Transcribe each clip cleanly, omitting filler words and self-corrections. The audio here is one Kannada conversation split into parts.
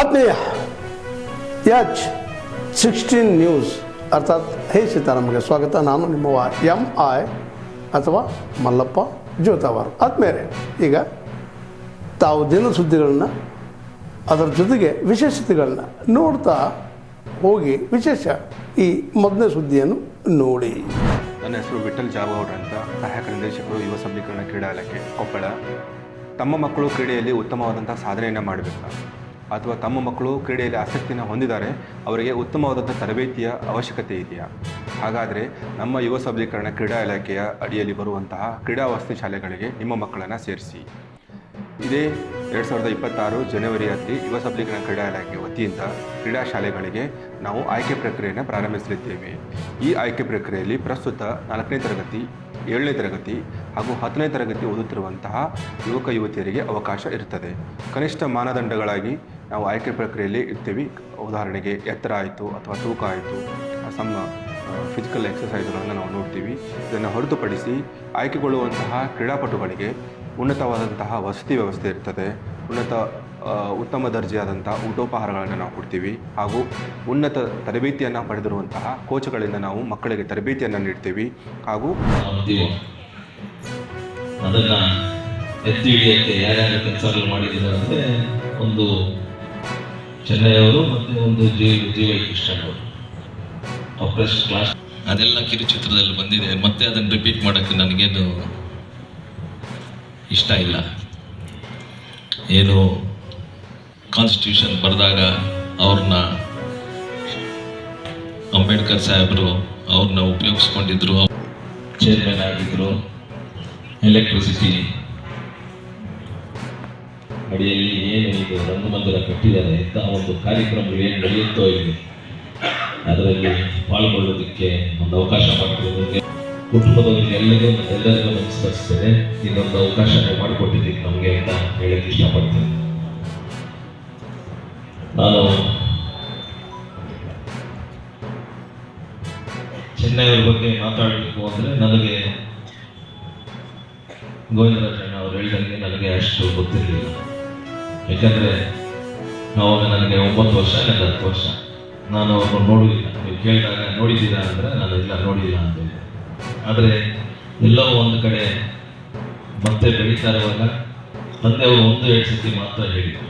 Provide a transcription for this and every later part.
ಆತ್ಮೀಯ H16 ನ್ಯೂಸ್ ಅರ್ಥಾತ್ ಹೇ ಸೀತಾರಾಮ್ಗೆ ಸ್ವಾಗತ. ನಾನು ನಿಮ್ಮ MI ಅಥವಾ ಮಲ್ಲಪ್ಪ ಜೋತಾವಾರ್. ಆದ್ಮೇಲೆ ಈಗ ತಾವು ದಿನ ಸುದ್ದಿಗಳನ್ನ ಅದರ ಜೊತೆಗೆ ವಿಶೇಷತೆಗಳನ್ನ ನೋಡ್ತಾ ಹೋಗಿ ವಿಶೇಷ ಈ ಮೊದಲನೇ ಸುದ್ದಿಯನ್ನು ನೋಡಿ. ನನ್ನ ಹೆಸರು ವಿಠಲ್ ಜಾವಗೌಡ್ರ ಅಂತ, ಸಹಾಯಕ ನಿರ್ದೇಶಕರು ಯುವ ಸಬಲೀಕರಣ ಕ್ರೀಡಾ ಇಲಾಖೆ ಕೊಪ್ಪಳ. ತಮ್ಮ ಮಕ್ಕಳು ಕ್ರೀಡೆಯಲ್ಲಿ ಉತ್ತಮವಾದಂಥ ಸಾಧನೆಯನ್ನು ಮಾಡಬೇಕಾ ಅಥವಾ ತಮ್ಮ ಮಕ್ಕಳು ಕ್ರೀಡೆಯಲ್ಲಿ ಆಸಕ್ತಿಯನ್ನು ಹೊಂದಿದ್ದಾರೆ, ಅವರಿಗೆ ಉತ್ತಮವಾದಂಥ ತರಬೇತಿಯ ಅವಶ್ಯಕತೆ ಇದೆಯಾ? ಹಾಗಾದರೆ ನಮ್ಮ ಯುವ ಸಬಲೀಕರಣ ಕ್ರೀಡಾ ಇಲಾಖೆಯ ಅಡಿಯಲ್ಲಿ ಬರುವಂತಹ ಕ್ರೀಡಾ ವಸತಿ ಶಾಲೆಗಳಿಗೆ ನಿಮ್ಮ ಮಕ್ಕಳನ್ನು ಸೇರಿಸಿ. ಇದೇ 2026 ಜನವರಿಯಲ್ಲಿ ಯುವ ಸಬಲೀಕರಣ ಕ್ರೀಡಾ ಇಲಾಖೆ ವತಿಯಿಂದ ಕ್ರೀಡಾ ಶಾಲೆಗಳಿಗೆ ನಾವು ಆಯ್ಕೆ ಪ್ರಕ್ರಿಯೆಯನ್ನು ಪ್ರಾರಂಭಿಸಲಿದ್ದೇವೆ. ಈ ಆಯ್ಕೆ ಪ್ರಕ್ರಿಯೆಯಲ್ಲಿ ಪ್ರಸ್ತುತ 4ನೇ ತರಗತಿ, 7ನೇ ತರಗತಿ ಹಾಗೂ 10ನೇ ತರಗತಿ ಓದುತ್ತಿರುವಂತಹ ಯುವಕ ಯುವತಿಯರಿಗೆ ಅವಕಾಶ ಇರುತ್ತದೆ. ಕನಿಷ್ಠ ಮಾನದಂಡಗಳಾಗಿ ನಾವು ಆಯ್ಕೆ ಪ್ರಕ್ರಿಯೆಯಲ್ಲಿ ಇರ್ತೀವಿ. ಉದಾಹರಣೆಗೆ ಎತ್ತರ ಆಯಿತು ಅಥವಾ ತೂಕ ಆಯಿತು, ಸಮ್ಮ ಫಿಸಿಕಲ್ ಎಕ್ಸಸೈಸ್ಗಳನ್ನು ನಾವು ನೋಡ್ತೀವಿ. ಇದನ್ನು ಹೊರತುಪಡಿಸಿ ಆಯ್ಕೆಗೊಳ್ಳುವಂತಹ ಕ್ರೀಡಾಪಟುಗಳಿಗೆ ಉನ್ನತವಾದಂತಹ ವಸತಿ ವ್ಯವಸ್ಥೆ ಇರ್ತದೆ. ಉತ್ತಮ ದರ್ಜೆಯಾದಂಥ ಊಟೋಪಹಾರಗಳನ್ನು ನಾವು ಕೊಡ್ತೀವಿ ಹಾಗೂ ಉನ್ನತ ತರಬೇತಿಯನ್ನು ಪಡೆದಿರುವಂತಹ ಕೋಚ್ಗಳಿಂದ ನಾವು ಮಕ್ಕಳಿಗೆ ತರಬೇತಿಯನ್ನು ನೀಡ್ತೀವಿ ಹಾಗೂ ಅದನ್ನು ಎತ್ತಿ ಹಿಡಿಯೋಕ್ಕೆ ಯಾರ್ಯಾರು ಕೆಲಸಗಳು ಮಾಡಿದ್ದಾರೆ ಅಂದರೆ ಒಂದು ಚೆನ್ನೈಯವರು ಮತ್ತು ಒಂದು ಜೀವ ಕೃಷ್ಣನವರು ಆಪರೇಷನ್ ಕ್ಲಾಸ್ ಅದೆಲ್ಲ ಕಿರುಚಿತ್ರದಲ್ಲಿ ಬಂದಿದೆ. ಮತ್ತೆ ಅದನ್ನು ರಿಪೀಟ್ ಮಾಡೋಕ್ಕೆ ನನಗೇನು ಇಷ್ಟ ಇಲ್ಲ. ಏನು ಕಾನ್ಸ್ಟಿಟ್ಯೂಷನ್ ಬರೆದಾಗ ಅವ್ರನ್ನ ಅಂಬೇಡ್ಕರ್ ಸಾಹೇಬರು ಅವ್ರನ್ನ ಉಪಯೋಗಿಸ್ಕೊಂಡಿದ್ರು, ಚೇರ್ಮನ್ ಆಗಿದ್ರು. ಎಲೆಕ್ಟ್ರಿಸಿಟಿ ಅಡಿಯಲ್ಲಿ ಏನು ಇದು ರಂಗಮಂದಿರ ಕಟ್ಟಿದ್ದಾರೆ ಅಂತ ಒಂದು ಕಾರ್ಯಕ್ರಮಗಳು ಏನು ನಡೆಯುತ್ತೋ ಇಲ್ಲಿ ಅದರಲ್ಲಿ ಪಾಲ್ಗೊಳ್ಳೋದಕ್ಕೆ ಒಂದು ಅವಕಾಶ ಮಾಡಿಕೊಡೋದಕ್ಕೆ ಕುಟುಂಬದವರಿಗೆ ಎಲ್ಲರಿಗೂ ನಮಸ್ಕರಿಸ್ತೇನೆ. ಇನ್ನೊಂದು ಅವಕಾಶ ಮಾಡಿಕೊಟ್ಟಿದ್ದಕ್ಕೆ ನಮಗೆ ಅಂತ ಹೇಳಕ್ಕೆ ಇಷ್ಟಪಡ್ತೇನೆ. ನಾನು ಚೆನ್ನೈಯವ್ರ ಬಗ್ಗೆ ಮಾತಾಡಬೇಕು ಅಂದರೆ ನನಗೆ ಗೋವಿಂದರಾಜಣ್ಣ ಅವರು ಹೇಳಿದಂಗೆ ನನಗೆ ಅಷ್ಟು ಗೊತ್ತಿರಲಿಲ್ಲ. ಯಾಕಂದರೆ ಅವಾಗ ನನಗೆ 9 ವರ್ಷ, 10 ವರ್ಷ. ನಾನು ಅವ್ರನ್ನ ನೋಡಲಿಲ್ಲ. ನೀವು ಕೇಳಿದಾಗ ನೋಡಿದ್ದೀರಾ ಅಂದರೆ ನಾನು ಇಲ್ಲ ನೋಡಿಲ್ಲ ಅಂತ ಹೇಳಿ. ಆದರೆ ಎಲ್ಲೋ ಒಂದು ಕಡೆ ಮತ್ತೆ ಬೆಳೀತಾ ಇರುವಾಗ ತಂದೆಯವರು 1-2 ಸತಿ ಮಾತ್ರ ಹೇಳಿದರು.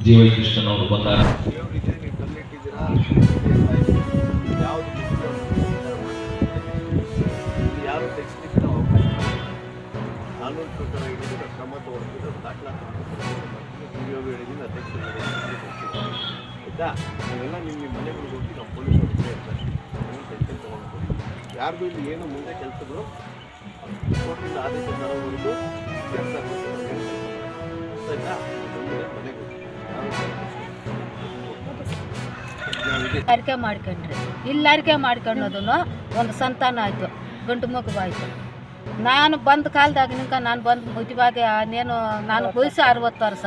ಜೀವ ಕೃಷ್ಣನ್ ಅವರು ಬಂದಾಗ ಯಾರು ತೆಗೆಸಲಿಕ್ಕೆ ಕಾನೂನು ಪ್ರಕಾರ ಹೇಳಿದ್ರೆ ಕ್ರಮ ತಗೊಳ್ತಿದ್ರೆ ದಾಖಲಾತಿ ಹೇಳಿದ್ದೀನಿ ಅಧ್ಯಕ್ಷ ಆಯ್ತಾ. ನಾವೆಲ್ಲ ನಿಮ್ಮ ಮನೆಗಳಿಗೆ ಹೋಗಿ ನಾವು ಪೊಲೀಸರು ಇರ್ತಾರೆ, ಟೆನ್ಷನ್ ತೊಗೊಂಡು ಯಾರಿಗೂ ಇಲ್ಲಿ ಏನು ಮುಂದೆ ಕೆಲಸಗಳು ಕೋರ್ಟಿಂದ ಆದೇಶ ತರೋವರೆಗೂ ಕೆಲಸ ಆಯ್ತಾ. ಮನೆಗೆ ಅರಿಕೆ ಮಾಡ್ಕೊಂಡ್ರಿ, ಇಲ್ಲಿ ಅರಿಕೆ ಮಾಡ್ಕೊಳ್ಳೋದನ್ನು ಒಂದು ಸಂತಾನ ಆಯಿತು, ಗಂಡು ಮಗುವಾಯಿತು. ನಾನು ಬಂದ ಕಾಲದಾಗಿನಿಂದ ನಾನು ಬಂದು ಮದುವೆಗೆ ನಾನು ವಯಸ್ಸು 60 ವರ್ಷ.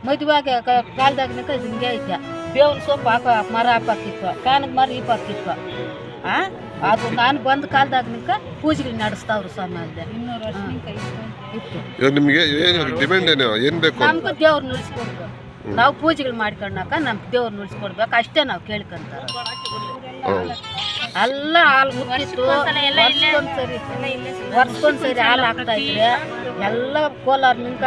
ಮದುವೆಗೆ ಕಾಲದಾಗಿನಿಂದ ಹಿಂಗೆ ಐತೆ. ಬೇವಿನ ಸೊಪ್ಪು ಮರ ಹಾಕಿತ್ತು, ಕಾನದ ಮರ ಹಾಕಿತ್ತು. ಅದು ನಾನು ಬಂದ ಕಾಲದಾಗಿನಿಂದ ಪೂಜೆಗಳು ನಡೆಸ್ತಾವ್ರು ಸಮಾಜದ. 200 ವರ್ಷ ಇತ್ತು. ನಿಮಗೆ ಏನು ಬೇಕು? ನಮ್ಗೆ ದೇವ್ರು ನುಡಿಸ್ಕೊಡ್ಬೇಕು. ನಾವು ಪೂಜೆಗಳು ಮಾಡ್ಕೊಂಡಾಕ ನಮ್ಗೆ ದೇವ್ರು ನುಡಿಸ್ಕೊಡ್ಬೇಕು, ಅಷ್ಟೇ ನಾವು ಕೇಳ್ಕೊಂತಾರೆ. ಎಲ್ಲ ಹಾಲು ಮುಚ್ಚಿತ್ತು, ವರ್ಷಕ್ಕೊಂದ್ಸರಿ ಹಾಲು ಹಾಕ್ತಾ ಇದ್ರೆ ಎಲ್ಲ ಕೋಲಾರ ನಿಂಕ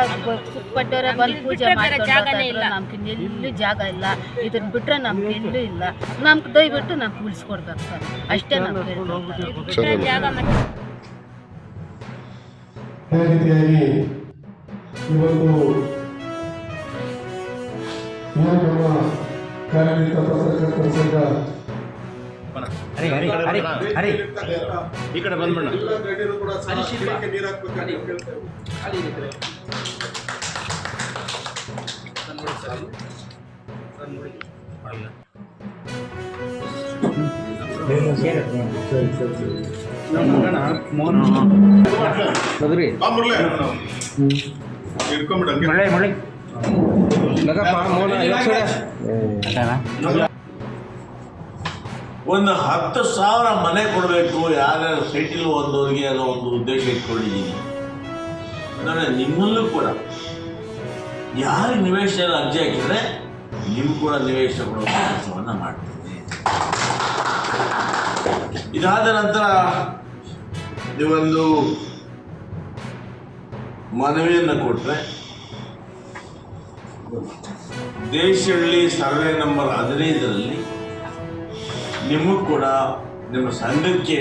ಸುತ್ತಪಟ್ಟವರೇ ಬಂದು ಪೂಜೆ ಮಾಡ್ಕೊಂಡು ನಮ್ಗೆ ಎಲ್ಲೂ ಜಾಗ ಇಲ್ಲ. ಇದನ್ನ ಬಿಟ್ರೆ ನಮ್ಗೆ ಎಲ್ಲೂ ಇಲ್ಲ. ನಮ್ಗೆ ದಯವಿಟ್ಟು ನಮ್ಗೆ ಉಳಿಸ್ಕೊಡ್ಬೇಕು ಸರ್, ಅಷ್ಟೇ ನಾವು ಕೇಳ್ಕೊಂತಾರೆ. ಜಾಗ ಈ ಕಡೆ ಬಂದ್ಬಿಡ. ಒಂದು 10,000 ಮನೆ ಕೊಡಬೇಕು ಯಾರ್ಯಾರು ಸೈಟಿಲ್ ಒಂದವ್ರಿಗೆ ಅನ್ನೋ ಒಂದು ಉದ್ದೇಶ ಇಟ್ಕೊಂಡಿದ್ದೀನಿ. ಅಂದರೆ ನಿಮ್ಮಲ್ಲೂ ಕೂಡ ಯಾರಿಗೆ ನಿವೇಶನ ಅರ್ಜಿ ಹಾಕಿದರೆ ನೀವು ಕೂಡ ನಿವೇಶ ಕೊಡುವ ಕೆಲಸವನ್ನು ಮಾಡ್ತೀನಿ. ಇದಾದ ನಂತರ ನೀವೊಂದು ಮನವಿಯನ್ನು ಕೊಟ್ಟರೆ ದೇಶಹಳ್ಳಿ ಸರ್ವೆ ನಂಬರ್ 15ರಲ್ಲಿ ನಿಮಗೂ ಕೂಡ ನಿಮ್ಮ ಸಂಘಕ್ಕೆ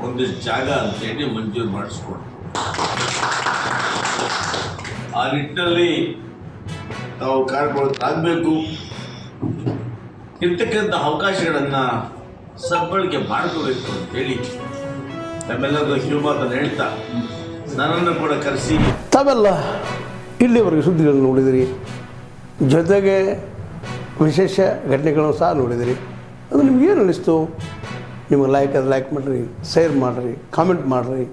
ಒಂದಿಷ್ಟು ಜಾಗ ಅಂತೇಳಿ ಮಂಜೂರು ಮಾಡಿಸ್ಕೊಡ್ತೀವಿ. ಆ ನಿಟ್ಟಿನಲ್ಲಿ ತಾವು ಕಾರ್ಯಪ್ರವೃತ್ತರಾಗಬೇಕು. ಇರ್ತಕ್ಕಂಥ ಅವಕಾಶಗಳನ್ನು ಸದ್ಬಳಕೆ ಮಾಡ್ಕೋಬೇಕು ಅಂತೇಳಿ ನಮ್ಮೆಲ್ಲರೂ ಕಿವಿಮಾತನ್ನು ಹೇಳ್ತಾ ನನ್ನನ್ನು ಕೂಡ ಕರೆಸಿ ತಾವೆಲ್ಲ ಇಲ್ಲಿವರೆಗೆ ಸುದ್ದಿಗಳನ್ನು ನೋಡಿದಿರಿ, ಜೊತೆಗೆ ವಿಶೇಷ ಘಟನೆಗಳನ್ನು ಸಹ ನೋಡಿದಿರಿ. ಅದು ನಿಮಗೇನು ಅನ್ನಿಸ್ತು? ನಿಮಗೆ ಲೈಕ್ ಮಾಡಿರಿ, ಶೇರ್ ಮಾಡಿರಿ, ಕಾಮೆಂಟ್ ಮಾಡಿರಿ,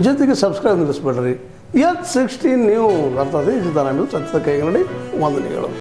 ಜೊತೆಗೆ ಸಬ್ಸ್ಕ್ರೈಬ್ ನಿಲ್ಲಿಸ್ಬೇಡ್ರಿ. H16 ನ್ಯೂಸ್ ಅರ್ಥಾತ್ ಸತ್ಯದ ಕೈಗನ್ನಡಿ ವಂದನೆಗಳು.